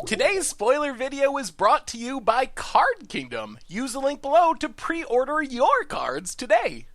Today's spoiler video is brought to you by Card Kingdom. Use the link below to pre-order your cards today.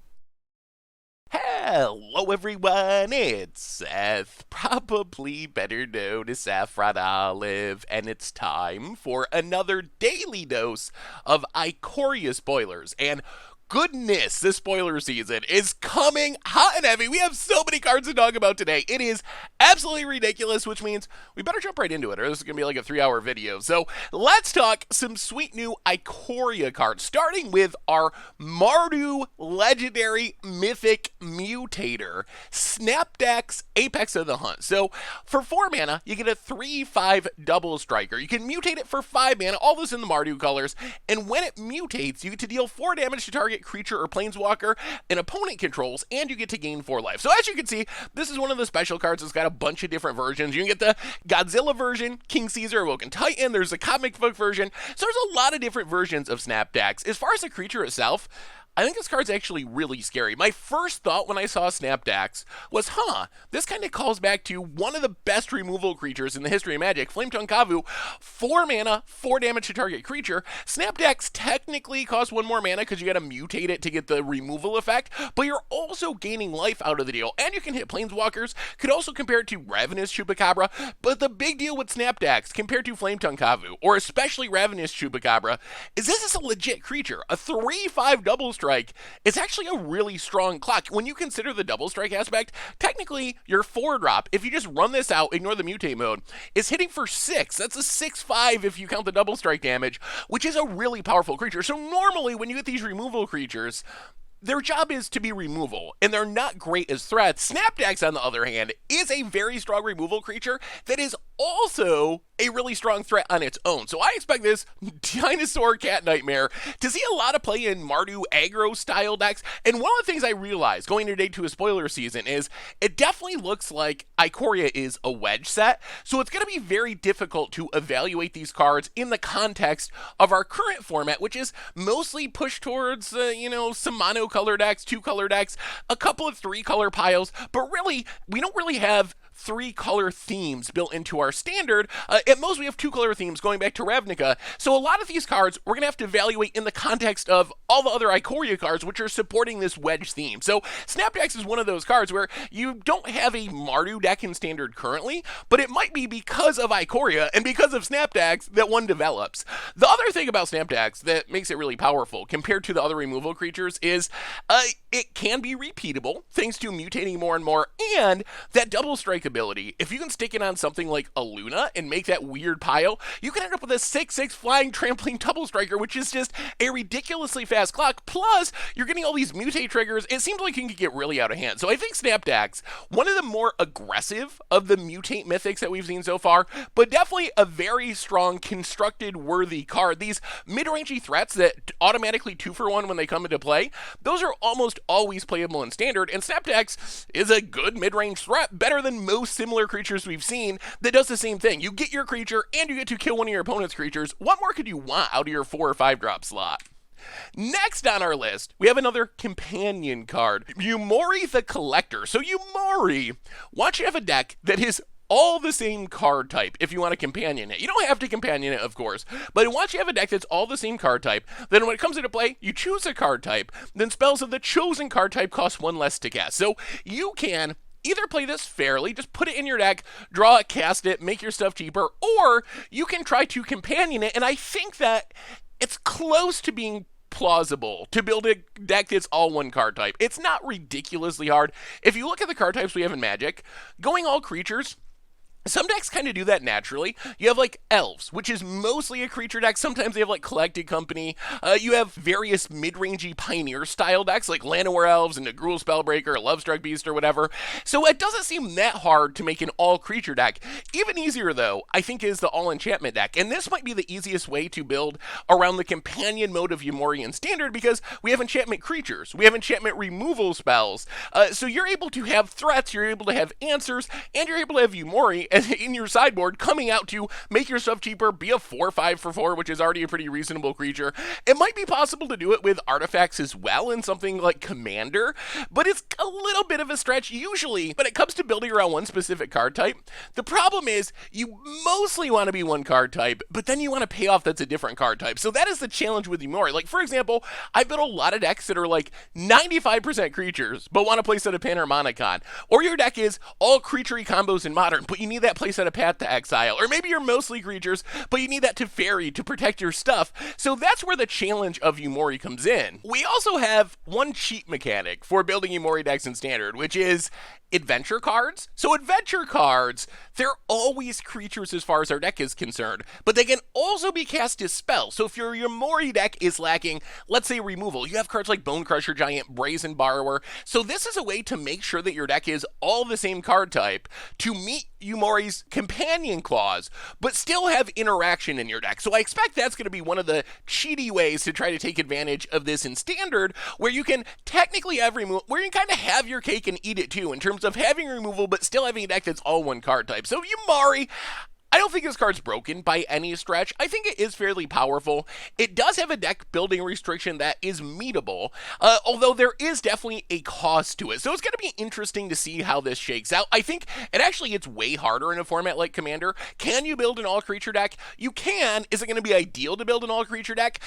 Hello everyone, it's Seth, probably better known as Saffron Olive, and it's time for another daily dose of Ikoria spoilers. And goodness, this spoiler season is coming hot and heavy. We have so many cards to talk about today. It is absolutely ridiculous, which means we better jump right into it, or this is going to be like a 3-hour video. So let's talk some sweet new Ikoria cards, starting with our Mardue legendary Mythic Mutator, Snapdex, Apex of the Hunt. So for 4 mana, you get a 3/5 double striker. You can mutate it for 5 mana, all this in the Mardue colors, and when it mutates, you get to deal 4 damage to target creature or planeswalker an opponent controls, and you get to gain 4 life. So as you can see, this is one of the special cards that's got a bunch of different versions. You can get the Godzilla version, King Caesar, Awoken Titan, there's a comic book version, so there's a lot of different versions of Snapdex. As far as the creature itself, I think this card's actually really scary. My first thought when I saw Snapdex was, this kind of calls back to one of the best removal creatures in the history of Magic, Flametongue Kavu, 4 mana, 4 damage to target creature. Snapdex technically costs 1 more mana because you gotta mutate it to get the removal effect, but you're also gaining life out of the deal, and you can hit planeswalkers. Could also compare it to Ravenous Chupacabra, but the big deal with Snapdex compared to Flametongue Kavu, or especially Ravenous Chupacabra, is this is a legit creature. A 3/5 double strike. It's actually a really strong clock. When you consider the double strike aspect, technically your 4-drop, if you just run this out, ignore the mutate mode, is hitting for 6. That's a 6/5 if you count the double strike damage, which is a really powerful creature. So normally when you get these removal creatures, their job is to be removal, and they're not great as threats. Snapdex, on the other hand, is a very strong removal creature that is also a really strong threat on its own. So I expect this dinosaur cat nightmare to see a lot of play in Mardue aggro style decks. And one of the things I realized going today to a spoiler season is it definitely looks like Ikoria is a wedge set. So it's going to be very difficult to evaluate these cards in the context of our current format, which is mostly pushed towards, some mono-color decks, 2-color decks, a couple of 3-color piles, but really, we don't really have 3-color themes built into our standard. At most, we have 2-color themes going back to Ravnica. So a lot of these cards, we're going to have to evaluate in the context of all the other Ikoria cards, which are supporting this wedge theme. So Snapdex is one of those cards where you don't have a Mardue deck in standard currently, but it might be because of Ikoria and because of Snapdex that one develops. The other thing about Snapdex that makes it really powerful compared to the other removal creatures is it can be repeatable thanks to mutating more and more, and that double strike ability. If you can stick it on something like a Luna and make that weird pile, you can end up with a 6/6 flying trampling double striker, which is just a ridiculously fast clock. Plus, you're getting all these mutate triggers. It seems like it can get really out of hand. So I think Snapdex, one of the more aggressive of the mutate mythics that we've seen so far, but definitely a very strong constructed worthy card. These mid-rangey threats that automatically 2-for-1 when they come into play, those are almost always playable in standard, and Snapdex is a good mid-range threat, better than most similar creatures we've seen that does the same thing. You get your creature and you get to kill one of your opponent's creatures. What more could you want out of your 4 or 5-drop slot? Next on our list, we have another companion card, Yumori the Collector. So Yumori wants you to have a deck that is all the same card type if you want to companion it. You don't have to companion it, of course, but it wants you to have a deck that's all the same card type. Then when it comes into play, you choose a card type. Then spells of the chosen card type cost 1 less to cast. So you can either play this fairly, just put it in your deck, draw it, cast it, make your stuff cheaper, or you can try to companion it, and I think that it's close to being plausible to build a deck that's all one card type. It's not ridiculously hard. If you look at the card types we have in Magic, going all creatures, some decks kind of do that naturally. You have like Elves, which is mostly a creature deck. Sometimes they have like Collected Company. You have various mid-rangey Pioneer style decks like Llanowar Elves and Gruul Spellbreaker, or Lovestruck Beast or whatever. So it doesn't seem that hard to make an all creature deck. Even easier though, I think, is the all enchantment deck. And this might be the easiest way to build around the companion mode of Yumori in standard because we have enchantment creatures. We have enchantment removal spells. So you're able to have threats, you're able to have answers, and you're able to have Yumori in your sideboard coming out to make your stuff cheaper, be a 4/5 for 4, which is already a pretty reasonable creature. It might be possible to do it with artifacts as well in something like Commander, but it's a little bit of a stretch usually when it comes to building around one specific card type. The problem is you mostly want to be one card type, but then you want a payoff that's a different card type. So that is the challenge with Yumori. Like, for example, I built a lot of decks that are like 95% creatures, but want to play set of Panharmonicon. Or your deck is all creature-y combos in Modern, but you need that playset of Path to Exile. Or maybe you're mostly creatures, but you need that Teferi to protect your stuff. So that's where the challenge of Yumori comes in. We also have one cheat mechanic for building Yumori decks in Standard, which is adventure cards. So adventure cards, they're always creatures as far as our deck is concerned, but they can also be cast as spells. So if your Yumori deck is lacking, let's say removal, you have cards like Bone Crusher Giant, Brazen Borrower. So this is a way to make sure that your deck is all the same card type to meet Yumori's companion clause, but still have interaction in your deck. So I expect that's going to be one of the cheaty ways to try to take advantage of this in Standard, where you can technically have removal, where you can kind of have your cake and eat it too, in terms of having removal, but still having a deck that's all one card type. So Yumori, I don't think this card's broken by any stretch. I think it is fairly powerful. It does have a deck building restriction that is meetable, although there is definitely a cost to it. So it's going to be interesting to see how this shakes out. I think it actually gets way harder in a format like Commander. Can you build an all-creature deck? You can. Is it going to be ideal to build an all-creature deck?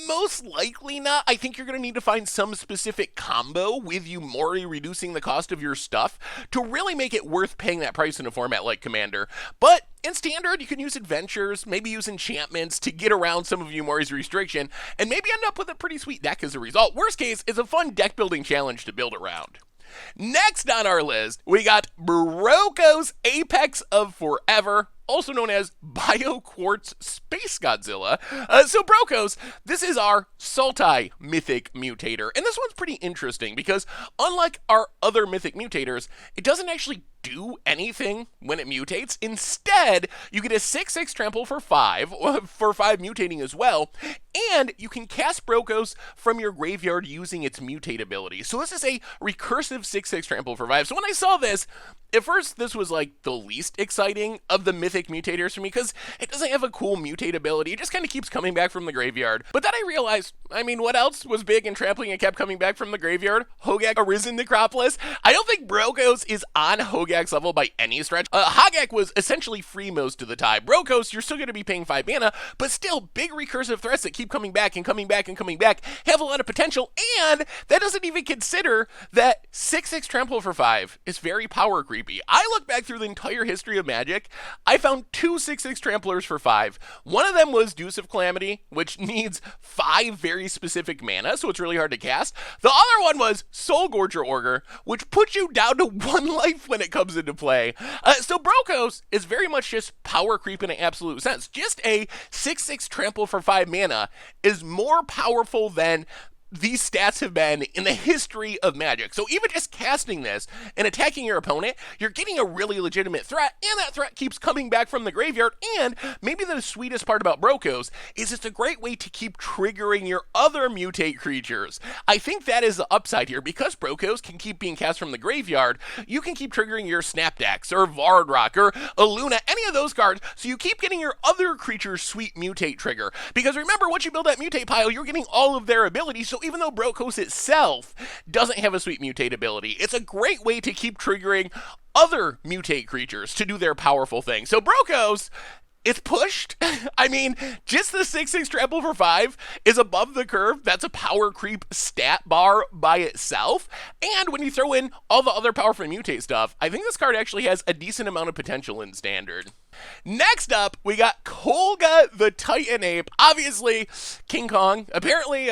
Most likely not. I think you're going to need to find some specific combo with Yumori reducing the cost of your stuff to really make it worth paying that price in a format like Commander. But in Standard, you can use adventures, maybe use enchantments to get around some of Yumori's restriction, and maybe end up with a pretty sweet deck as a result. Worst case, it's a fun deck building challenge to build around. Next on our list, we got Broko's Apex of Forever, also known as BioQuartz Space Godzilla. So Broko's, this is our Sultai Mythic Mutator, and this one's pretty interesting because unlike our other Mythic Mutators, it doesn't actually do anything when it mutates. Instead, you get a 6/6 trample for 5 mutating as well, and you can cast Broko's from your graveyard using its mutate ability. So this is a recursive 6/6 trample for 5. So when I saw this, at first this was like the least exciting of the Mythic Mutators for me because it doesn't have a cool mutate ability. It just kind of keeps coming back from the graveyard. But then I realized, I mean, what else was big and trampling and kept coming back from the graveyard? Hogak Arisen Necropolis. I don't think Broko's is on Hogak's level by any stretch. Hogak was essentially free most of the time. Broko's, you're still going to be paying 5 mana, but still big recursive threats that keep coming back and coming back and coming back have a lot of potential, and that doesn't even consider that 6/6 trample for 5 is very power creepy. I look back through the entire history of Magic, I found 2 6/6 tramplers for 5. One of them was Deuce of Calamity, which needs 5 very specific mana, so it's really hard to cast. The other one was Soul Gorger Ogre, which puts you down to 1 life when it comes into play. So Broko's is very much just power creep in an absolute sense. Just a 6/6 trample for 5 mana is more powerful than these stats have been in the history of Magic. So even just casting this and attacking your opponent, you're getting a really legitimate threat, and that threat keeps coming back from the graveyard. And maybe the sweetest part about Broko's is it's a great way to keep triggering your other mutate creatures. I think that is the upside here. Because Broko's can keep being cast from the graveyard, you can keep triggering your Snapdex or Vardrock or Aluna, any of those cards, so you keep getting your other creature's sweet mutate trigger. Because remember, once you build that mutate pile, you're getting all of their abilities. So even though Broko's itself doesn't have a sweet mutate ability, it's a great way to keep triggering other mutate creatures to do their powerful thing. So Broko's, it's pushed. I mean, just the 6/6 trample for 5 is above the curve. That's a power creep stat bar by itself. And when you throw in all the other powerful mutate stuff, I think this card actually has a decent amount of potential in Standard. Next up, we got Koga the Titan Ape. Obviously, King Kong. Apparently,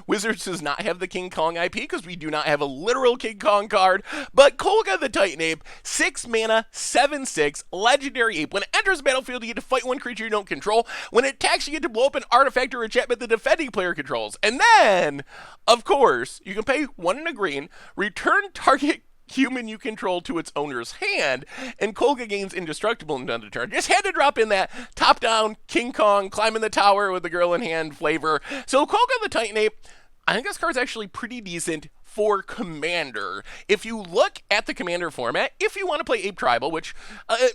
Wizards does not have the King Kong IP because we do not have a literal King Kong card. But Koga the Titan Ape, 6 mana, 7/6, legendary ape. When it enters the battlefield, you get to fight one creature you don't control. When it attacks, you get to blow up an artifact or enchantment the defending player controls. And then, of course, you can pay 1 and a green, return target human you control to its owner's hand, and Koga gains indestructible until end of turn. Just had to drop in that top-down King Kong climbing the tower with the girl in hand flavor. So Koga the Titan Ape, I think this card's actually pretty decent for Commander, if you look at the Commander format, if you want to play Ape Tribal, which,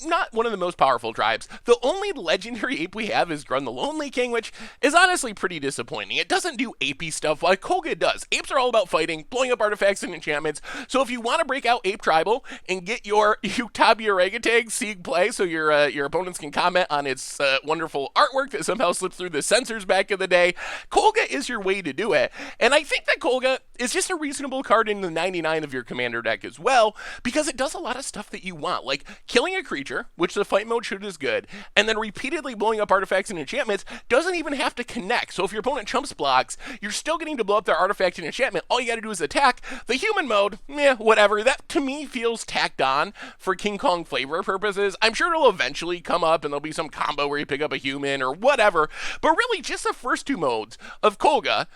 not one of the most powerful tribes, the only legendary ape we have is Grun the Lonely King, which is honestly pretty disappointing. It doesn't do apey stuff like Koga does. Apes are all about fighting, blowing up artifacts and enchantments, so if you want to break out Ape Tribal and get your Utabi Orangutan Sieg play so your opponents can comment on its wonderful artwork that somehow slipped through the censors back in the day, Koga is your way to do it. And I think that Koga is just a reasonable card in the 99 of your Commander deck as well, because it does a lot of stuff that you want, like killing a creature, which the fight mode should is good, and then repeatedly blowing up artifacts and enchantments doesn't even have to connect. So if your opponent chumps blocks, you're still getting to blow up their artifact and enchantment. All you gotta do is attack. The human mode, whatever. That to me feels tacked on for King Kong flavor purposes. I'm sure it'll eventually come up and there'll be some combo where you pick up a human or whatever, but really just the first two modes of Koga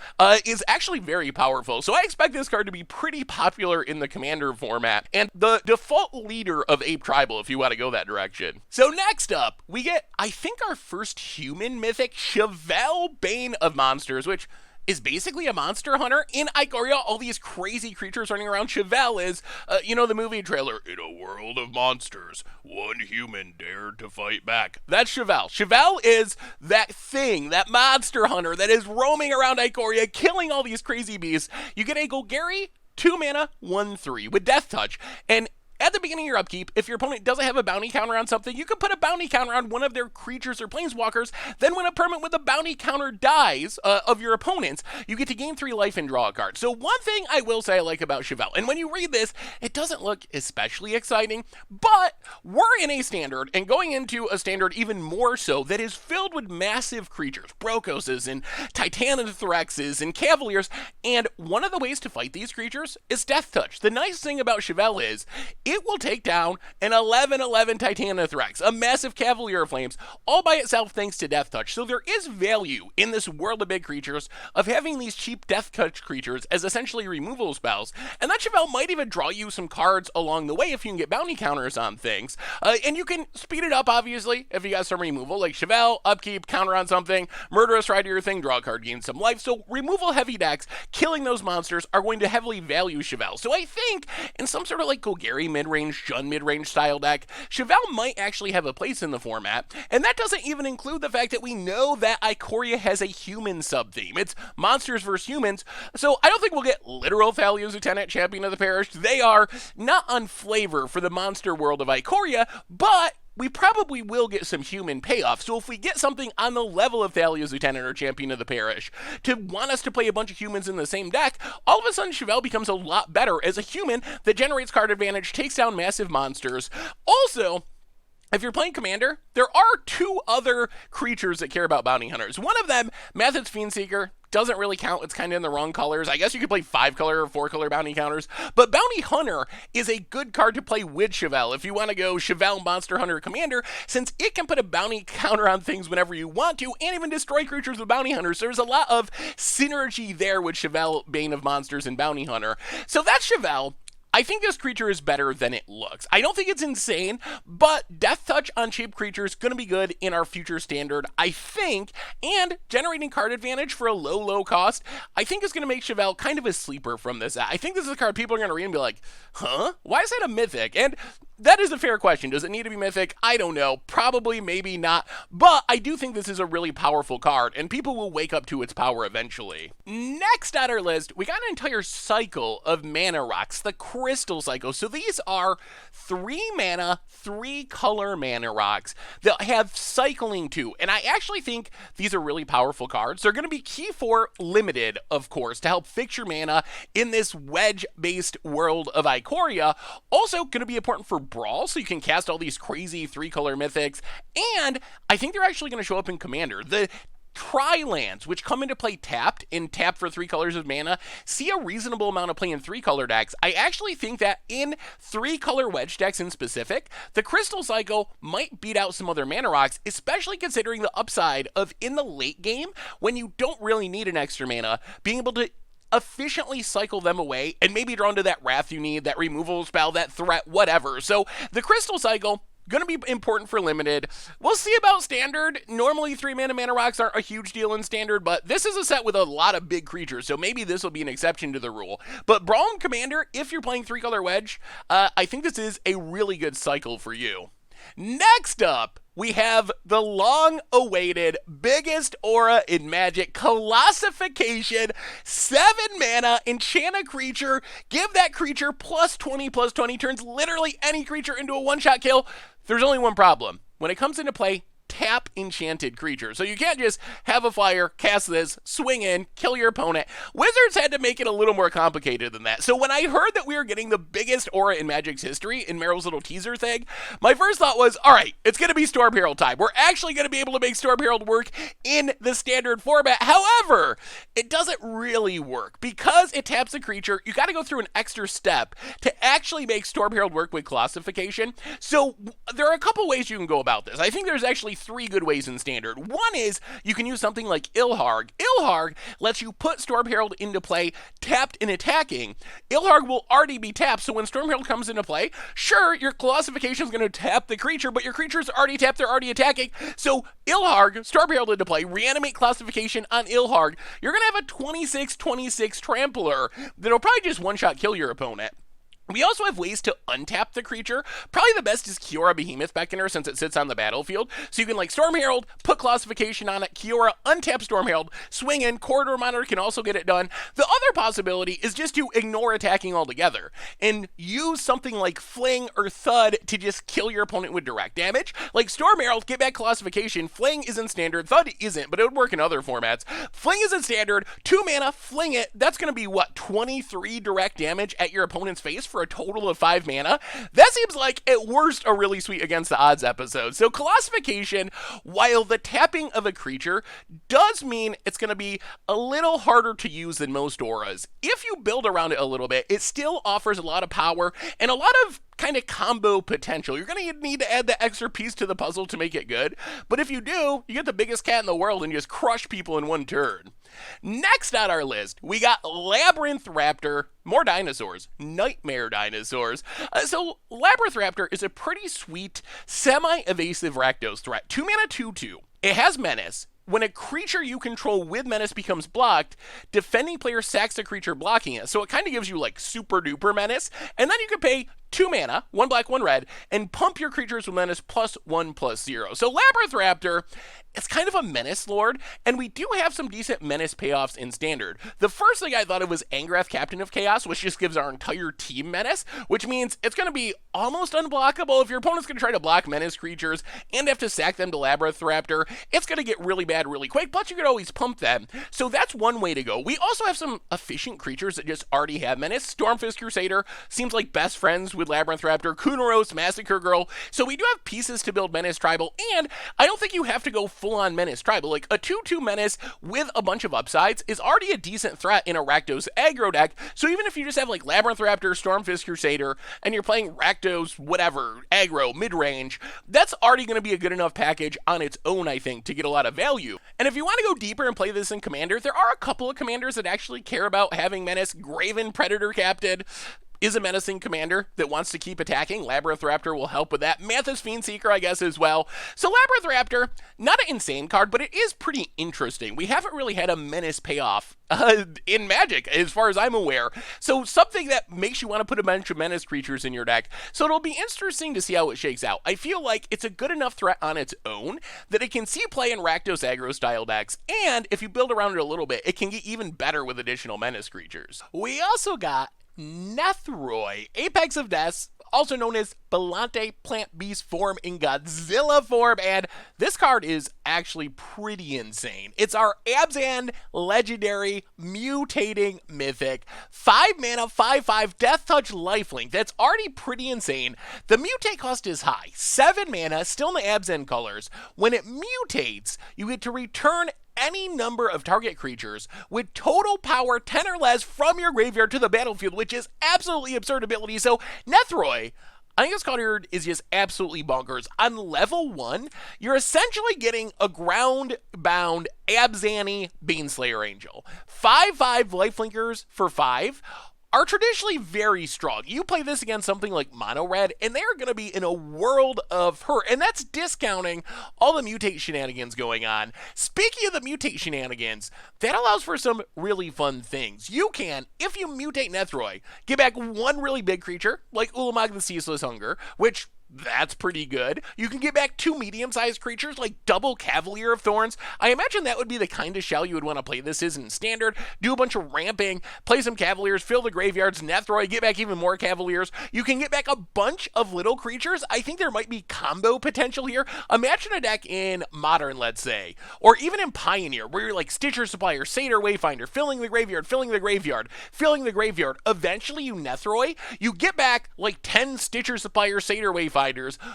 is actually very powerful. So I expect this card to be pretty popular in the Commander format and the default leader of Ape Tribal if you want to go that direction. So next up, we get, I think, our first human mythic, Chevelle, Bane of Monsters, which is basically a monster hunter. In Ikoria, all these crazy creatures running around. Chevelle is, the movie trailer, in a world of monsters, one human dared to fight back. That's Chevelle. Chevelle is that thing, that monster hunter that is roaming around Ikoria, killing all these crazy beasts. You get a Golgari, 2 mana, 1/3 with Death Touch, and at the beginning of your upkeep, if your opponent doesn't have a bounty counter on something, you can put a bounty counter on one of their creatures or planeswalkers. Then when a permanent with a bounty counter dies of your opponent's, you get to gain 3 life and draw a card. So one thing I will say I like about Chevelle, and when you read this, it doesn't look especially exciting, but we're in a standard, and going into a standard even more so, that is filled with massive creatures, Brokoses and Titanothrexes and Cavaliers, and one of the ways to fight these creatures is Death Touch. The nice thing about Chevelle is, it will take down an 11/11 Titanothrax, a massive Cavalier of Flames, all by itself thanks to Death Touch. So there is value in this world of big creatures of having these cheap Death Touch creatures as essentially removal spells. And that Chevelle might even draw you some cards along the way if you can get bounty counters on things. And you can speed it up, obviously, if you got some removal, like Chevelle, upkeep, counter on something, Murderous Ride to your thing, draw a card, gain some life. So removal heavy decks, killing those monsters, are going to heavily value Chevelle. So I think in some sort of like Golgari mid-range, Jund mid-range style deck, Chevelle might actually have a place in the format, and that doesn't even include the fact that we know that Ikoria has a human sub-theme. It's monsters versus humans, so I don't think we'll get literal Thalia's Lieutenant, Champion of the Parish. They are not on flavor for the monster world of Ikoria, but we probably will get some human payoff. So if we get something on the level of Thalia's Lieutenant or Champion of the Parish to want us to play a bunch of humans in the same deck, all of a sudden Chevelle becomes a lot better as a human that generates card advantage, takes down massive monsters. Also, if you're playing Commander, there are 2 other creatures that care about bounty hunters. One of them, Method's Fiendseeker, doesn't really count. It's kind of in the wrong colors. I guess you could play 5-color or 4-color bounty counters, but Bounty Hunter is a good card to play with Chevelle if you want to go Chevelle Monster Hunter Commander, since it can put a bounty counter on things whenever you want to, and even destroy creatures with bounty hunters. So there's a lot of synergy there with Chevelle, Bane of Monsters, and Bounty Hunter. So that's Chevelle. I think this creature is better than it looks. I don't think it's insane, but Death Touch on cheap creatures is going to be good in our future standard, I think, and generating card advantage for a low cost, I think is going to make Chevelle kind of a sleeper from this. I think this is a card people are going to read and be like, huh? Why is that a mythic? And that is a fair question. Does it need to be mythic? I don't know. Probably, maybe not. But I do think this is a really powerful card, and people will wake up to its power eventually. Next on our list, we got an entire cycle of mana rocks, the Crystal Cycle. So these are 3 mana, 3-color mana rocks that have cycling too. And I actually think these are really powerful cards. They're going to be key for Limited, of course, to help fix your mana in this wedge-based world of Ikoria. Also going to be important for Brawl, so you can cast all these crazy 3-color mythics, and I think they're actually going to show up in Commander. The Tri-lands, which come into play tapped and tap for 3 colors of mana, see a reasonable amount of play in 3-color decks. I actually think that in 3-color wedge decks in specific, the Crystal Cycle might beat out some other mana rocks, especially considering the upside of in the late game, when you don't really need an extra mana, being able to efficiently cycle them away and maybe draw into that wrath you need, that removal spell, that threat, whatever. So the Crystal Cycle, Going to be important for limited. We'll see about standard. Normally 3-mana mana rocks aren't a huge deal in standard, but this is a set with a lot of big creatures, so maybe this will be an exception to the rule. But Brawl and Commander, if you're playing 3-color Wedge, I think this is a really good cycle for you. Next up, we have the long-awaited biggest aura in Magic, Colossification, 7 mana, enchant a creature, give that creature +20/+20, turns literally any creature into a one-shot kill. There's only one problem. When it comes into play, tap enchanted creature. So you can't just have a flyer, cast this, swing in, kill your opponent. Wizards had to make it a little more complicated than that. So when I heard that we were getting the biggest aura in Magic's history in Meryl's little teaser thing, my first thought was, all right, it's going to be Storm Herald time. We're actually going to be able to make Storm Herald work in the standard format. However, it doesn't really work. Because it taps a creature, you got to go through an extra step to actually make Storm Herald work with Colossification. So there are a couple ways you can go about this. I think there's actually 3 good ways in standard. One is you can use something like Ilharg. Ilharg lets you put Storm Herald into play tapped and attacking. Ilharg will already be tapped, so when Storm Herald comes into play, sure, your Colossification is going to tap the creature, but your creature's already tapped, they're already attacking. So Ilharg, Storm Herald into play, reanimate Colossification on Ilharg. You're going to have a 26/26 trampler that'll probably just one-shot kill your opponent. We also have ways to untap the creature. Probably the best is Kiora Behemoth Beckoner since it sits on the battlefield. So you can like Storm Herald, put Colossification on it, Kiora, untap Storm Herald, swing in, Corridor Monitor can also get it done. The other possibility is just to ignore attacking altogether and use something like Fling or Thud to just kill your opponent with direct damage. Like Storm Herald, get back Colossification, Fling isn't standard, Thud isn't, but it would work in other formats. Fling isn't standard, 2 mana, fling it, that's going to be what, 23 direct damage at your opponent's face for a total of 5 mana. That seems like, at worst, a really sweet against the odds episode. So Colossification, while the tapping of a creature does mean it's going to be a little harder to use than most auras, if you build around it a little bit, it still offers a lot of power and a lot of kind of combo potential. You're going to need to add that extra piece to the puzzle to make it good, but if you do, you get the biggest cat in the world and just crush people in one turn. Next on our list, we got Labyrinth Raptor, more dinosaurs, nightmare dinosaurs. So Labyrinth Raptor is a pretty sweet, semi-evasive Rakdos threat. 2 mana, 2/2. It has Menace. When a creature you control with Menace becomes blocked, defending player sacks a creature blocking it. So it kind of gives you like super duper Menace. And then you can pay 2 mana, 1 black, 1 red, and pump your creatures with Menace +1/+0. So Labyrinth Raptor, it's kind of a Menace Lord, and we do have some decent Menace payoffs in Standard. The first thing I thought of was Angrath, Captain of Chaos, which just gives our entire team Menace, which means it's going to be almost unblockable. If your opponent's going to try to block Menace creatures and have to sack them to Labyrinth Raptor, it's going to get really bad really quick, but you could always pump them. So that's one way to go. We also have some efficient creatures that just already have Menace. Stormfist Crusader seems like best friends with Labyrinth Raptor, Kunoros, Massacre Girl. So we do have pieces to build Menace Tribal, and I don't think you have to go full-on Menace Tribal. Like a 2/2 Menace with a bunch of upsides is already a decent threat in a Rakdos aggro deck. So even if you just have like Labyrinth Raptor, Stormfist Crusader, and you're playing Rakdos, whatever, aggro, mid-range, that's already going to be a good enough package on its own, I think, to get a lot of value. And if you want to go deeper and play this in Commander, there are a couple of commanders that actually care about having Menace. Graven Predator Captain is a menacing commander that wants to keep attacking. Labyrinth Raptor will help with that. Manthas Fiendseeker, I guess, as well. So Labyrinth Raptor, not an insane card, but it is pretty interesting. We haven't really had a Menace payoff in Magic, as far as I'm aware. So something that makes you want to put a bunch of Menace creatures in your deck. So it'll be interesting to see how it shakes out. I feel like it's a good enough threat on its own that it can see play in Rakdos aggro style decks, and if you build around it a little bit, it can get even better with additional Menace creatures. We also got Neth Roy, Apex of Deaths, also known as Belante Plant Beast form in Godzilla form, and this card is actually pretty insane. It's our Abzan legendary mutating mythic, 5 mana, 5/5 Death Touch lifelink. That's already pretty insane. The mutate cost is high, 7 mana, still in the Abzan colors. When it mutates, you get to return any number of target creatures with total power 10 or less from your graveyard to the battlefield, which is absolutely absurd ability. So Neth Roy, I think this card is just absolutely bonkers. On level 1, you're essentially getting a ground-bound Abzani Baneslayer Angel. 5/5 lifelinkers for 5. are traditionally very strong. You play this against something like Mono Red, and they're going to be in a world of hurt, and that's discounting all the mutate shenanigans going on. Speaking of the mutate shenanigans, that allows for some really fun things. You can, if you mutate Neth Roy, get back one really big creature, like Ulamog the Ceaseless Hunger, which that's pretty good. You can get back two medium-sized creatures like double Cavalier of Thorns. I imagine that would be the kind of shell you would want to play this in Standard. Do a bunch of ramping, play some Cavaliers, fill the graveyards, Neth Roy, get back even more Cavaliers. You can get back a bunch of little creatures. I think there might be combo potential here. Imagine a deck in Modern, let's say, or even in Pioneer, where you're like Stitcher Supplier, Satyr Wayfinder, filling the graveyard, filling the graveyard, filling the graveyard. Eventually you Neth Roy, you get back like 10 Stitcher Supplier, Satyr Wayfinder,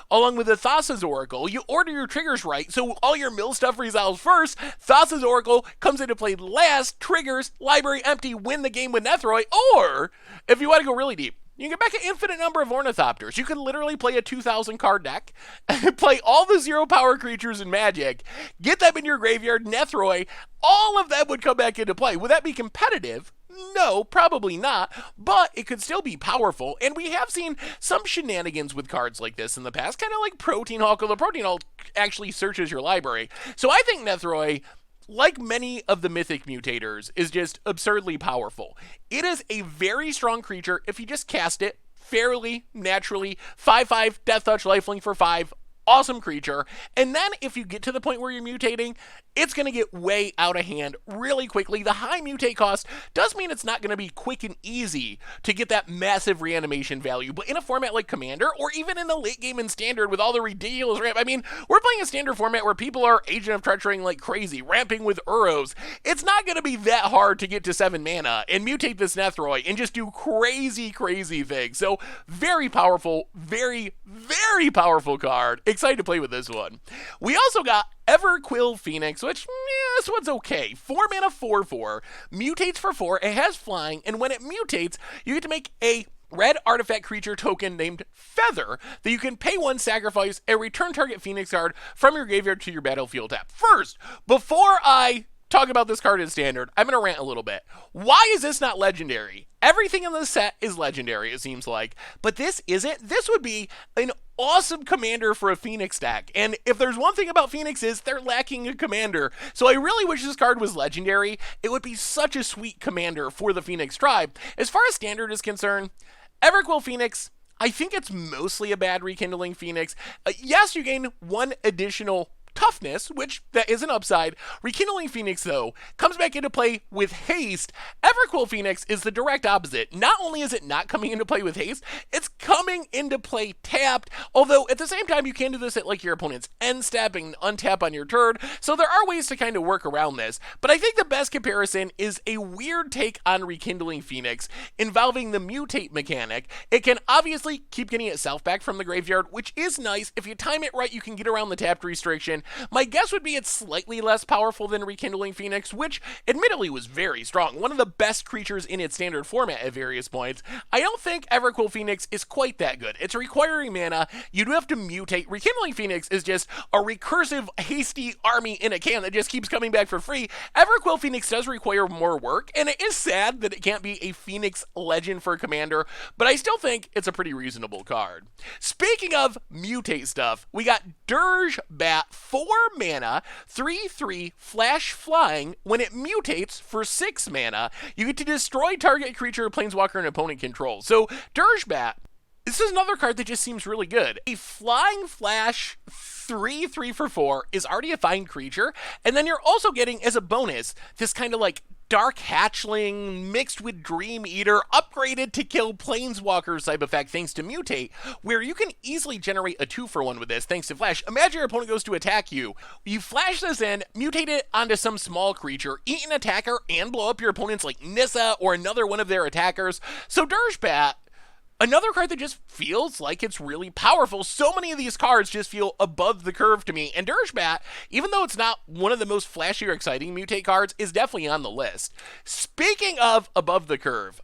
along with the Thassa's Oracle. You order your triggers right, so all your mill stuff resolves first. Thassa's Oracle comes into play last, triggers, library empty, win the game with Neth Roy. Or, if you want to go really deep, you can get back an infinite number of Ornithopters. You can literally play a 2,000 card deck, play all the 0 power creatures in Magic, get them in your graveyard, Neth Roy, all of them would come back into play. Would that be competitive? No, probably not, but it could still be powerful, and we have seen some shenanigans with cards like this in the past, kind of like Protein Hulk, although Protein Hulk actually searches your library. So I think Neth Roy, like many of the Mythic mutators, is just absurdly powerful. It is a very strong creature if you just cast it fairly, naturally, 5/5, Death Touch, Lifelink for 5, awesome creature. And then if you get to the point where you're mutating, it's going to get way out of hand really quickly. The high mutate cost does mean it's not going to be quick and easy to get that massive reanimation value, but in a format like Commander, or even in the late game in Standard with all the ridiculous ramp, I mean, we're playing a Standard format where people are Agent of Treacherying like crazy, ramping with Uros. It's not going to be that hard to get to 7 mana and mutate this Neth Roy and just do crazy, crazy things. So very powerful, very, very powerful card. Excited to play with this one. We also got Quill Phoenix, which, this one's okay. 4 mana, 4/4, mutates for 4, it has flying, and when it mutates, you get to make a red artifact creature token named Feather that you can pay 1, sacrifice, and return target Phoenix card from your graveyard to your battlefield tap. First, before I talk about this card in Standard, I'm going to rant a little bit. Why is this not legendary? Everything in this set is legendary, it seems like, but this isn't. This would be an awesome commander for a Phoenix deck, and if there's one thing about Phoenix is they're lacking a commander, so I really wish this card was legendary. It would be such a sweet commander for the Phoenix tribe. As far as Standard is concerned, Quill Phoenix, I think it's mostly a bad Rekindling Phoenix. Yes, you gain 1 additional toughness, which that is an upside. Rekindling Phoenix, though, comes back into play with haste. Quill Phoenix is the direct opposite. Not only is it not coming into play with haste, it's coming into play tapped, although at the same time you can do this at like your opponent's end step and untap on your turn, so there are ways to kind of work around this, but I think the best comparison is a weird take on Rekindling Phoenix involving the mutate mechanic. It can obviously keep getting itself back from the graveyard, which is nice. If you time it right, you can get around the tapped restriction. My guess would be it's slightly less powerful than Rekindling Phoenix, which admittedly was very strong. One of the best creatures in its Standard format at various points. I don't think Quill Phoenix is quite that good. It's requiring mana. You do have to mutate. Rekindling Phoenix is just a recursive, hasty army in a can that just keeps coming back for free. Quill Phoenix does require more work, and it is sad that it can't be a Phoenix legend for a commander, but I still think it's a pretty reasonable card. Speaking of mutate stuff, we got Dirge Bat, 4 mana, 3/3, flash flying. When it mutates for 6 mana, you get to destroy target creature, planeswalker, and opponent controls. So Dirge Bat, this is another card that just seems really good. A flying flash 3/3 for 4 is already a fine creature, and then you're also getting as a bonus this kind of like Dark Hatchling mixed with Dream Eater, upgraded to kill planeswalkers type effect thanks to mutate, where you can easily generate a 2-for-1 with this thanks to flash. Imagine your opponent goes to attack you. You flash this in, mutate it onto some small creature, eat an attacker, and blow up your opponent's like Nissa or another one of their attackers. So Dirge Bat, another card that just feels like it's really powerful. So many of these cards just feel above the curve to me, and Dirge Bat, even though it's not one of the most flashy or exciting mutate cards, is definitely on the list. Speaking of above the curve,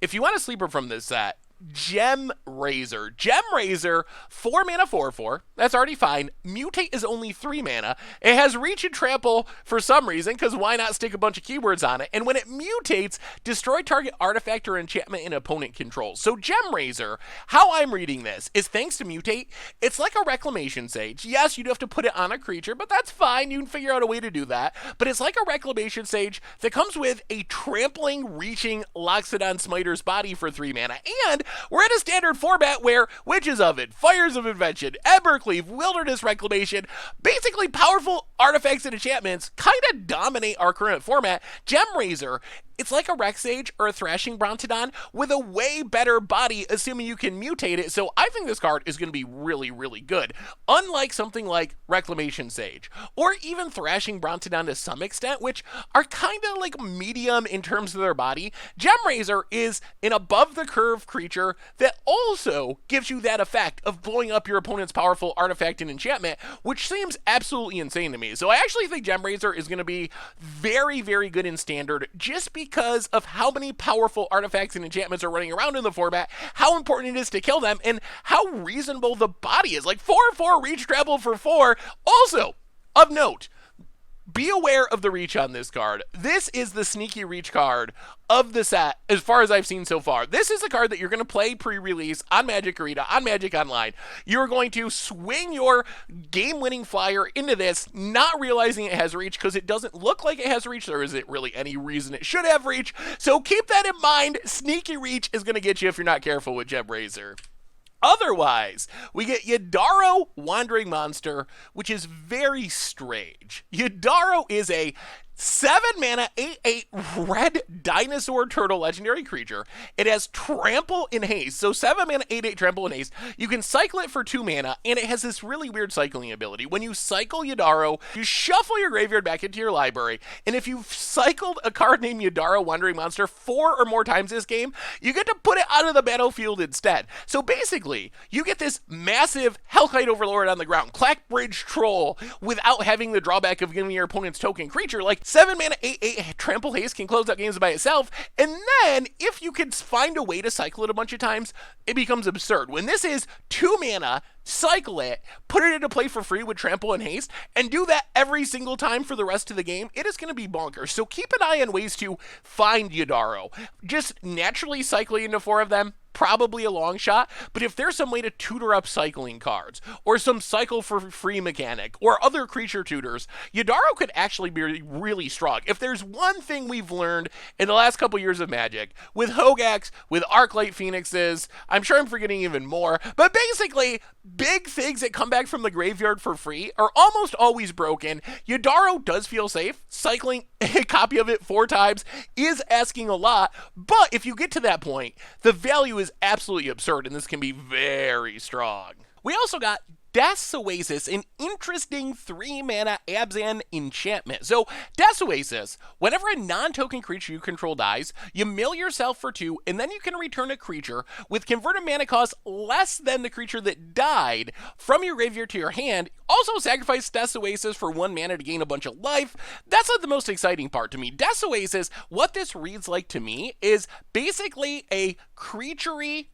if you want a sleeper from this set, Gem Razor. Gem Razor, 4 mana 4/4. That's already fine. Mutate is only 3 mana. It has Reach and Trample for some reason, because why not stick a bunch of keywords on it? And when it mutates, destroy target artifact or enchantment an opponent controls. So Gem Razor, how I'm reading this is thanks to Mutate, it's like a Reclamation Sage. Yes, you'd have to put it on a creature, but that's fine. You can figure out a way to do that. But it's like a Reclamation Sage that comes with a trampling, reaching Loxodon Smiter's body for 3 mana. And we're in a standard format where Witch's Oven, Fires of Invention, Embercleave, Wilderness Reclamation, basically powerful artifacts and enchantments kind of dominate our current format. Gem Razor, it's like a Rex Sage or a Thrashing Brontodon with a way better body, assuming you can mutate it. So I think this card is going to be really, really good. Unlike something like Reclamation Sage, or even Thrashing Brontodon to some extent, which are kind of like medium in terms of their body, Gem Razor is an above-the-curve creature that also gives you that effect of blowing up your opponent's powerful artifact and enchantment, which seems absolutely insane to me. So I actually think Gem Razor is going to be very, very good in Standard, just because of how many powerful artifacts and enchantments are running around in the format, how important it is to kill them, and how reasonable the body is. Like 4/4 Reach Travel for 4. Also, of note, be aware of the reach on this card. This is the sneaky reach card of the set, as far as I've seen so far. This is a card that you're going to play pre-release on Magic Arena, on Magic Online. You're going to swing your game-winning flyer into this, not realizing it has reach, because it doesn't look like it has reach. There isn't really any reason it should have reach. So keep that in mind. Sneaky reach is going to get you if you're not careful with Gem Razor. Otherwise, we get Udara, Wandering Monster, which is very strange. Udara is a 7 mana, 8/8 red dinosaur turtle legendary creature. It has Trample and Haste. So 7 mana, 8/8 Trample and Haste. You can cycle it for 2 mana, and it has this really weird cycling ability. When you cycle Udara, you shuffle your graveyard back into your library, and if you've cycled a card named Udara, Wandering Monster 4 or more times this game, you get to put it onto the battlefield instead. So basically, you get this massive Hellkite Overlord on the ground, Clackbridge Troll, without having the drawback of giving your opponent's token creature. Like 7 mana, 8/8 Trample Haste can close out games by itself, and then if you can find a way to cycle it a bunch of times, it becomes absurd. When this is 2 mana, cycle it, put it into play for free with Trample and Haste, and do that every single time for the rest of the game, it is going to be bonkers. So keep an eye on ways to find Udara. Just naturally cycling into 4 of them, probably a long shot, but if there's some way to tutor up cycling cards, or some cycle for free mechanic, or other creature tutors, Udara could actually be really strong. If there's one thing we've learned in the last couple years of Magic, with Hogax, with Arclight Phoenixes, I'm sure I'm forgetting even more, but basically, big things that come back from the graveyard for free are almost always broken. Udara does feel safe. Cycling a copy of it 4 times is asking a lot, but if you get to that point, the value is absolutely absurd, and this can be very strong. We also got Death's Oasis, an interesting 3 mana Abzan enchantment. So, Death's Oasis, whenever a non-token creature you control dies, you mill yourself for 2, and then you can return a creature with converted mana cost less than the creature that died from your graveyard to your hand. Also, sacrifice Death's Oasis for 1 mana to gain a bunch of life. That's not the most exciting part to me. Death's Oasis, what this reads like to me is basically a creature-y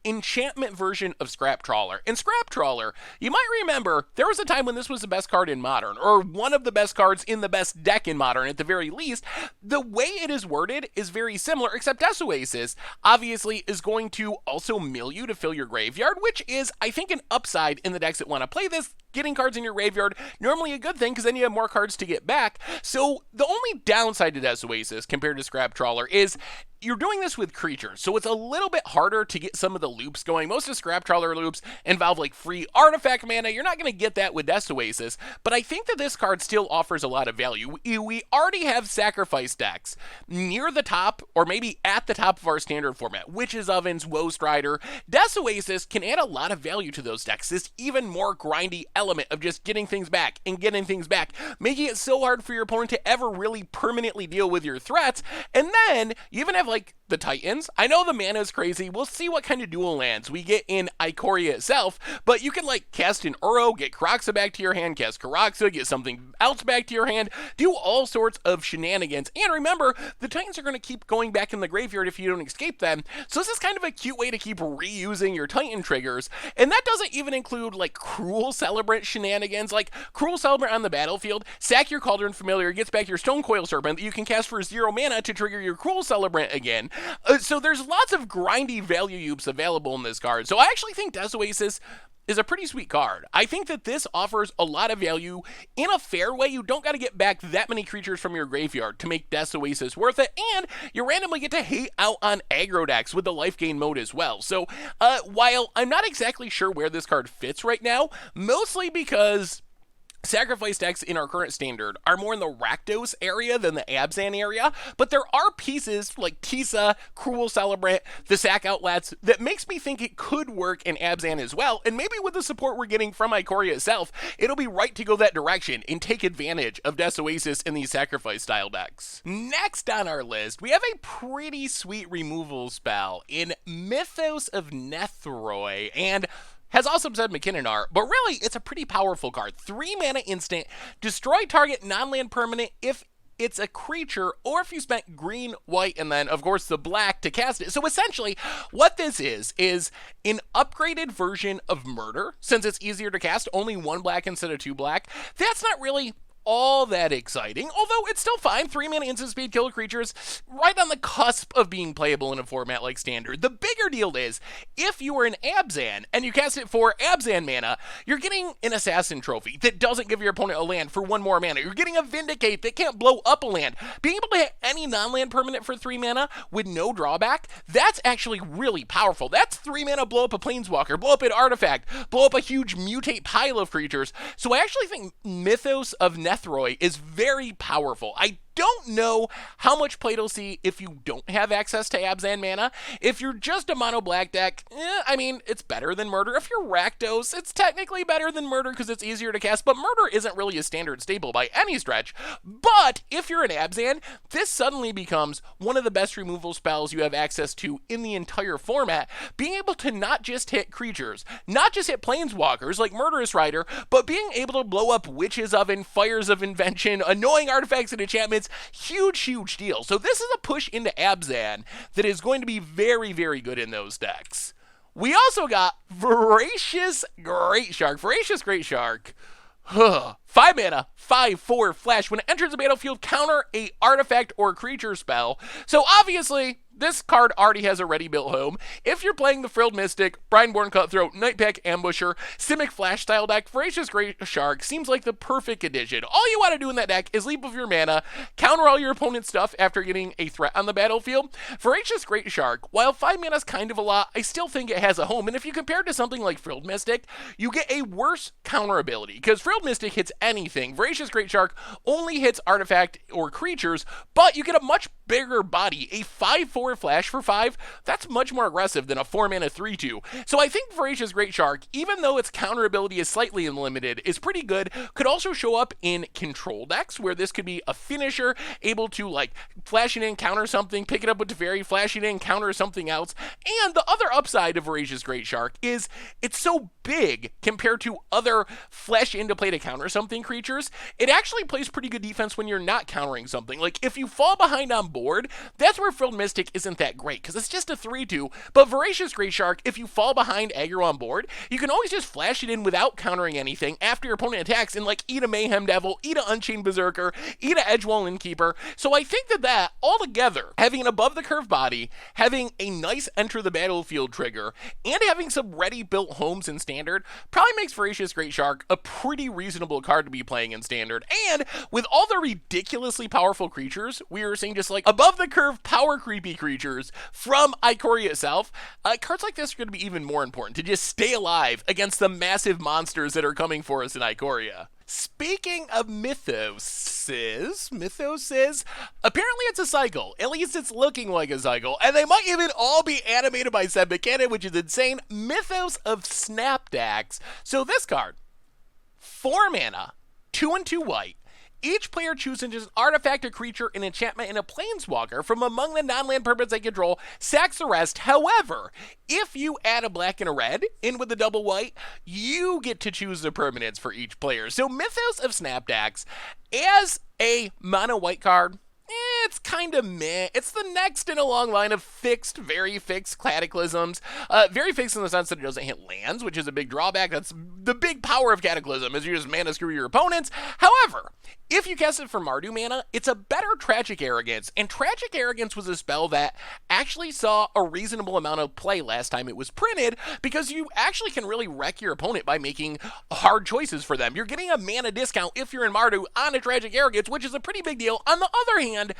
enchantment version of Scrap Trawler. And Scrap Trawler, you might remember, there was a time when this was the best card in Modern, or one of the best cards in the best deck in Modern at the very least. The way it is worded is very similar, except Death's Oasis obviously is going to also mill you to fill your graveyard, which is, I think, an upside in the decks that want to play this. Getting cards in your graveyard, normally a good thing, because then you have more cards to get back. So the only downside to Death's Oasis compared to Scrap Trawler is you're doing this with creatures, so it's a little bit harder to get some of the loops going. Most of Scrap Trawler loops involve like free artifact mana. You're not going to get that with Death's Oasis, but I think that this card still offers a lot of value. We already have sacrifice decks near the top, or maybe at the top of our standard format. Witch's Ovens, Woe Strider. Death's Oasis can add a lot of value to those decks. This even more grindy element of just getting things back and getting things back, making it so hard for your opponent to ever really permanently deal with your threats. And then you even have like the Titans. I know the mana is crazy. We'll see what kind of dual lands we get in Ikoria itself, but you can like cast an Uro, get Karaxa back to your hand, cast Karaxa, get something else back to your hand, do all sorts of shenanigans. And remember, the Titans are going to keep going back in the graveyard if you don't escape them. So this is kind of a cute way to keep reusing your Titan triggers. And that doesn't even include like Cruel Celebrant shenanigans, like Cruel Celebrant on the battlefield, sack your Cauldron Familiar, gets back your Stone Coil Serpent that you can cast for 0 mana to trigger your Cruel Celebrant again. So there's lots of grindy value upes available in this card. So I actually think Death Oasis is a pretty sweet card. I think that this offers a lot of value in a fair way. You don't got to get back that many creatures from your graveyard to make Death Oasis worth it, and you randomly get to hate out on aggro decks with the life gain mode as well. So while I'm not exactly sure where this card fits right now, mostly because Sacrifice decks in our current standard are more in the Rakdos area than the Abzan area, but there are pieces like Tisa, Cruel Celebrant, the Sack Outlets that makes me think it could work in Abzan as well, and maybe with the support we're getting from Ikoria itself, it'll be right to go that direction and take advantage of Death Oasis in these Sacrifice style decks. Next on our list, we have a pretty sweet removal spell in Mythos of Neth Roy, and has awesome said McKinnon art, but really, it's a pretty powerful card. 3 mana instant, destroy target non-land permanent if it's a creature, or if you spent green, white, and then, of course, the black to cast it. So essentially, what this is an upgraded version of Murder, since it's easier to cast, only 1 black instead of 2 black. That's not really all that exciting, although it's still fine. 3 mana instant speed kill creatures, right on the cusp of being playable in a format like Standard. The bigger deal is, if you are an Abzan and you cast it for Abzan mana, you're getting an Assassin Trophy that doesn't give your opponent a land for 1 more mana. You're getting a Vindicate that can't blow up a land. Being able to hit any non-land permanent for 3 mana with no drawback, that's actually really powerful. That's 3 mana blow up a Planeswalker, blow up an artifact, blow up a huge mutate pile of creatures. So I actually think Mythos of Neth Roy is very powerful. I don't know how much play you'll see if you don't have access to Abzan mana. If you're just a mono black deck, I mean, it's better than Murder. If you're Rakdos, it's technically better than Murder because it's easier to cast, but Murder isn't really a standard staple by any stretch. But if you're an Abzan, this suddenly becomes one of the best removal spells you have access to in the entire format, being able to not just hit creatures, not just hit Planeswalkers like Murderous Rider, but being able to blow up Witch's Oven, Fires of Invention, annoying artifacts and enchantments. Huge deal. So this is a push into Abzan that is going to be very, very good in those decks. We also got Voracious Great Shark. Voracious Great Shark. 5 mana, 5/4 flash. When it enters the battlefield, counter a artifact or creature spell. So obviously, this card already has a ready-built home. If you're playing the Frilled Mystic, Brineborn Cutthroat, Nightpack Ambusher, Simic Flash style deck, Voracious Great Shark seems like the perfect addition. All you want to do in that deck is leap of your mana, counter all your opponent's stuff after getting a threat on the battlefield. Voracious Great Shark, while 5 mana is kind of a lot, I still think it has a home. And if you compare it to something like Frilled Mystic, you get a worse counter ability, because Frilled Mystic hits anything. Voracious Great Shark only hits artifact or creatures, but you get a much bigger body. A 5/4 flash for 5, that's much more aggressive than a 4 mana 3/2. So I think Voracious Great Shark, even though its counter ability is slightly limited, is pretty good. Could also show up in control decks, where this could be a finisher, able to like flash it in, counter something, pick it up with Teferi, flash it in, counter something else. And the other upside of Voracious Great Shark is it's so big compared to other flash into play to counter something creatures. It actually plays pretty good defense when you're not countering something. Like if you fall behind on board, that's where Frilled Mystic isn't that great, because it's just a 3/2, but Voracious Great Shark, if you fall behind aggro on board, you can always just flash it in without countering anything after your opponent attacks and like eat a Mayhem Devil, eat a Unchained Berserker, eat a Edgewall Innkeeper. So I think that all together, having an above the curve body, having a nice enter the battlefield trigger, and having some ready built homes in Standard, probably makes Voracious Great Shark a pretty reasonable card to be playing in Standard. And with all the ridiculously powerful creatures, we were seeing just like above the curve power creepy creatures from Ikoria itself, cards like this are going to be even more important to just stay alive against the massive monsters that are coming for us in Ikoria. Speaking of Mythoses, apparently it's a cycle. At least it's looking like a cycle. And they might even all be animated by Seb McKinnon, which is insane. Mythos of Snapdex. So this card, 4 mana, 2/2 white, Each player chooses an artifact, a creature, an enchantment, and a planeswalker from among the non-land permanents they control, sacks the rest. However, if you add a black and a red in with a double white, you get to choose the permanents for each player. So Mythos of Snapdex, as a mono white card, it's kind of meh. It's the next in a long line of fixed, very fixed Cataclysms. Very fixed in the sense that it doesn't hit lands, which is a big drawback. That's the big power of Cataclysm, is you just mana screw your opponents. However, if you cast it for Mardue mana, it's a better Tragic Arrogance, and Tragic Arrogance was a spell that actually saw a reasonable amount of play last time it was printed, because you actually can really wreck your opponent by making hard choices for them. You're getting a mana discount if you're in Mardue on a Tragic Arrogance, which is a pretty big deal. On the other hand,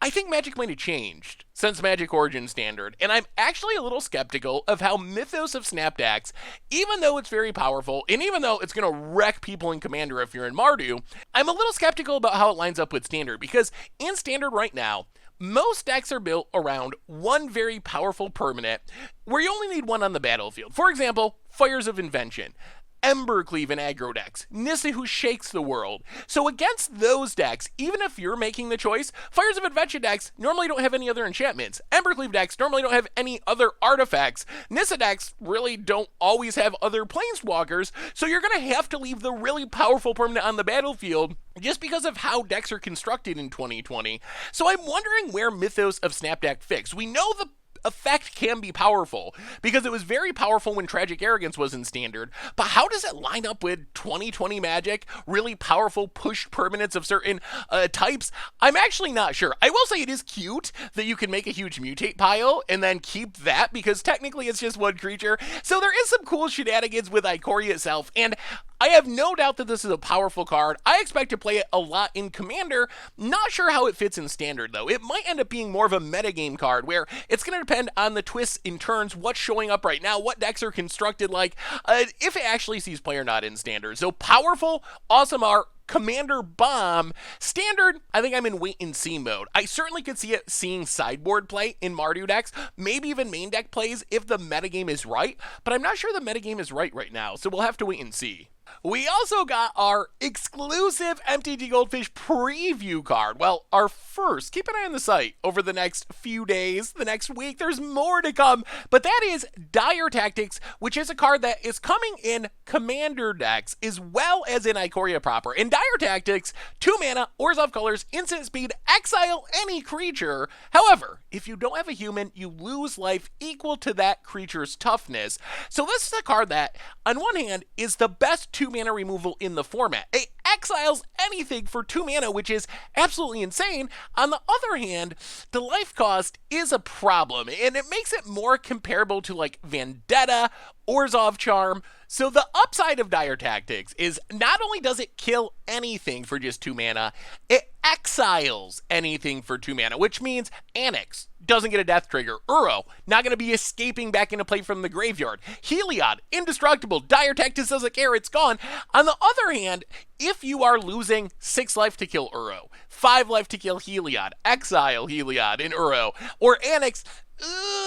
I think Magic might have changed since Magic Origin Standard, and I'm actually a little skeptical of how Mythos of Snapdex, even though it's very powerful, and even though it's going to wreck people in Commander if you're in Mardue, I'm a little skeptical about how it lines up with Standard, because in Standard right now, most decks are built around one very powerful permanent, where you only need one on the battlefield. For example, Fires of Invention, Embercleave in aggro decks, Nissa who shakes the world. So against those decks, even if you're making the choice, Fires of Invention decks normally don't have any other enchantments. Embercleave decks normally don't have any other artifacts. Nissa decks really don't always have other planeswalkers, so you're going to have to leave the really powerful permanent on the battlefield just because of how decks are constructed in 2020. So I'm wondering where Mythos of Snapdex fits. We know the effect can be powerful because it was very powerful when Tragic Arrogance was in Standard, but how does it line up with 2020 Magic, really powerful pushed permanents of certain types? I'm actually not sure. I will say it is cute that you can make a huge mutate pile and then keep that, because technically it's just one creature, so there is some cool shenanigans with Ikoria itself, and I have no doubt that this is a powerful card. I expect to play it a lot in Commander. Not sure how it fits in Standard, though. It might end up being more of a metagame card, where it's going to depend on the twists in turns, what's showing up right now, what decks are constructed like, if it actually sees play or not in Standard. So powerful, awesome art, Commander bomb. Standard, I think I'm in wait and see mode. I certainly could see it seeing sideboard play in Mardue decks, maybe even main deck plays if the metagame is right, but I'm not sure the metagame is right now, so we'll have to wait and see. We also got our exclusive MTGGoldfish preview card. Well, our first. Keep an eye on the site over the next few days, the next week. There's more to come, but that is Dire Tactics, which is a card that is coming in Commander decks as well as in Ikoria proper. In Dire Tactics, 2 mana, Orzhov colors, instant speed, exile any creature. However, if you don't have a human, you lose life equal to that creature's toughness. So this is a card that, on one hand, is the best 2 mana removal in the format. It exiles anything for 2 mana, which is absolutely insane. On the other hand, the life cost is a problem, and it makes it more comparable to like Vendetta, Orzhov Charm. So the upside of Dire Tactics is not only does it kill anything for just 2 mana, it exiles anything for 2 mana, which means Annex doesn't get a death trigger. Uro, not going to be escaping back into play from the graveyard. Heliod, indestructible. Dire Tactics doesn't care, it's gone. On the other hand, if you are losing 6 life to kill Uro, 5 life to kill Heliod, exile Heliod in Uro, or Annex,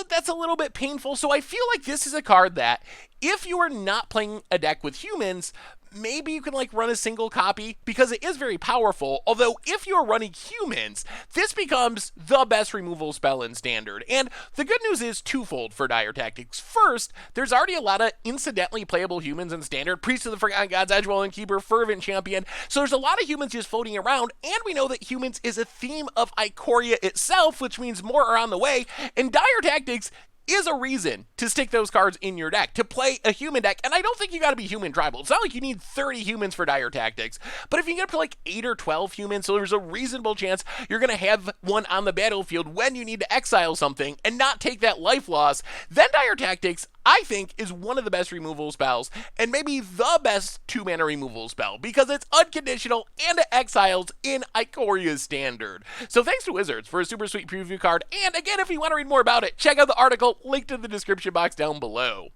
that's a little bit painful. So I feel like this is a card that, if you are not playing a deck with humans, maybe you can like run a single copy because it is very powerful. Although if you're running humans, this becomes the best removal spell in Standard. And the good news is twofold for Dire Tactics. First, there's already a lot of incidentally playable humans in Standard. Priest of the Forgotten Gods, Edgewell Keeper, Fervent Champion. So there's a lot of humans just floating around, and we know that humans is a theme of Ikoria itself, which means more are on the way. And Dire Tactics is a reason to stick those cards in your deck, to play a human deck. And I don't think you got to be human tribal. It's not like you need 30 humans for Dire Tactics, but if you get up to like 8 or 12 humans, so there's a reasonable chance you're going to have one on the battlefield when you need to exile something and not take that life loss, then Dire Tactics, I think, is one of the best removal spells, and maybe the best 2 mana removal spell, because it's unconditional and it exiles in Ikoria's Standard. So thanks to Wizards for a super sweet preview card, and again, if you want to read more about it, check out the article linked in the description box down below.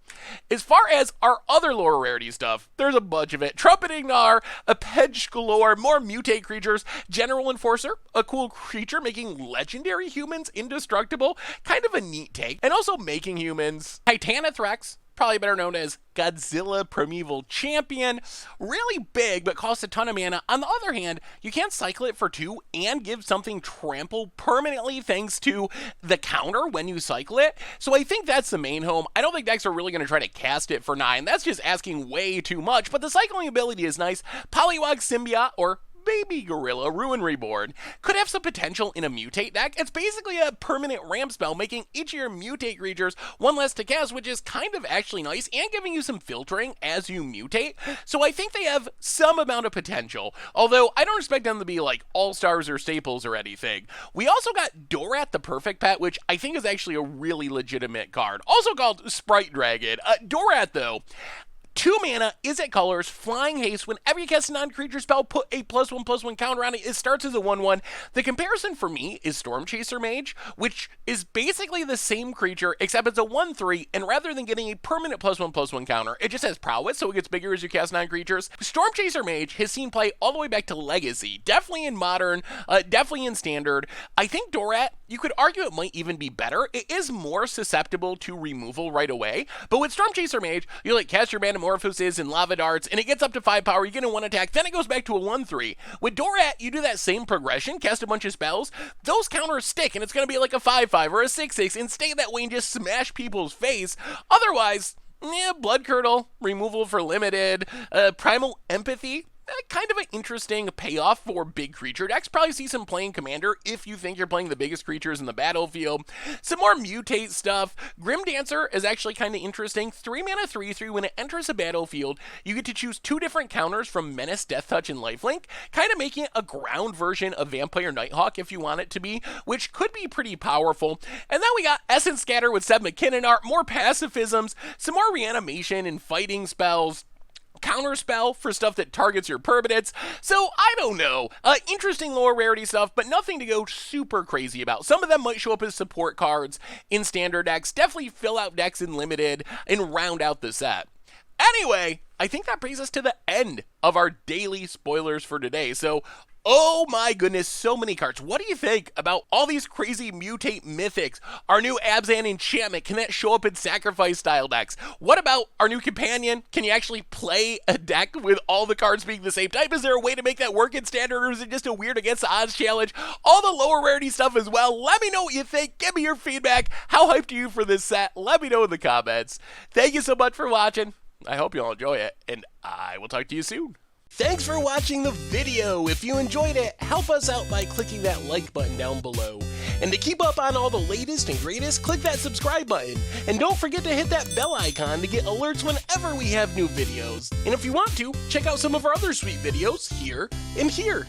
As far as our other lower rarity stuff, there's a bunch of it. Trumpeting Gnar, a Pedge galore, more mutate creatures, General Enforcer, a cool creature making legendary humans indestructible, kind of a neat take, and also making humans, Titanith Rex, probably better known as Godzilla Primeval Champion. Really big, but costs a ton of mana. On the other hand, you can't cycle it for 2 and give something trample permanently thanks to the counter when you cycle it. So I think that's the main home. I don't think decks are really going to try to cast it for 9. That's just asking way too much, but the cycling ability is nice. Poliwag Symbiote, or Baby Gorilla Ruin Reborn, could have some potential in a mutate deck. It's basically a permanent ramp spell, making each of your mutate creatures 1 less to cast, which is kind of actually nice, and giving you some filtering as you mutate. So I think they have some amount of potential, although I don't expect them to be like all-stars or staples or anything. We also got Dorat the Perfect Pet, which I think is actually a really legitimate card, also called Sprite Dragon. Dorat, though, 2 mana, is it colors, flying haste. Whenever you cast a non-creature spell, put a +1/+1 counter on it. It starts as a 1/1. The comparison for me is Storm Chaser Mage, which is basically the same creature, except it's a 1/3, and rather than getting a permanent +1/+1 counter, it just has prowess, so it gets bigger as you cast non-creatures. Storm Chaser Mage has seen play all the way back to Legacy, definitely in Modern, definitely in Standard. I think Dorat, you could argue it might even be better. It is more susceptible to removal right away, but with Storm Chaser Mage, you like cast your Metamorphoses and Lava Darts, and it gets up to 5 power, you get a 1 attack, then it goes back to a 1/3. With Dorat, you do that same progression, cast a bunch of spells, those counters stick, and it's going to be like a 5/5 or a 6/6, and stay that way and just smash people's face. Otherwise, Blood Curdle, removal for limited, Primal Empathy, kind of an interesting payoff for big creature decks. Probably see some playing Commander if you think you're playing the biggest creatures in the battlefield. Some more mutate stuff. Grim Dancer is actually kind of interesting. 3 mana 3/3. When it enters the battlefield, you get to choose 2 different counters from Menace, Death Touch, and Lifelink, kind of making it a ground version of Vampire Nighthawk if you want it to be, which could be pretty powerful. And then we got Essence Scatter with Seth McKinnon art, more pacifisms, some more reanimation and fighting spells, counterspell for stuff that targets your permanents. So I don't know, interesting lower rarity stuff, but nothing to go super crazy about. Some of them might show up as support cards in standard decks, definitely fill out decks in limited and round out the set. Anyway, I think that brings us to the end of our daily spoilers for today. So, oh my goodness, so many cards. What do you think about all these crazy mutate mythics? Our new Abzan enchantment, can that show up in sacrifice style decks? What about our new companion? Can you actually play a deck with all the cards being the same type? Is there a way to make that work in standard, or is it just a weird against the odds challenge? All the lower rarity stuff as well. Let me know what you think. Give me your feedback. How hyped are you for this set? Let me know in the comments. Thank you so much for watching. I hope you all enjoy it, and I will talk to you soon. Thanks for watching the video. If you enjoyed it, help us out by clicking that like button down below. And to keep up on all the latest and greatest, click that subscribe button. And don't forget to hit that bell icon to get alerts whenever we have new videos. And if you want to, check out some of our other sweet videos here and here.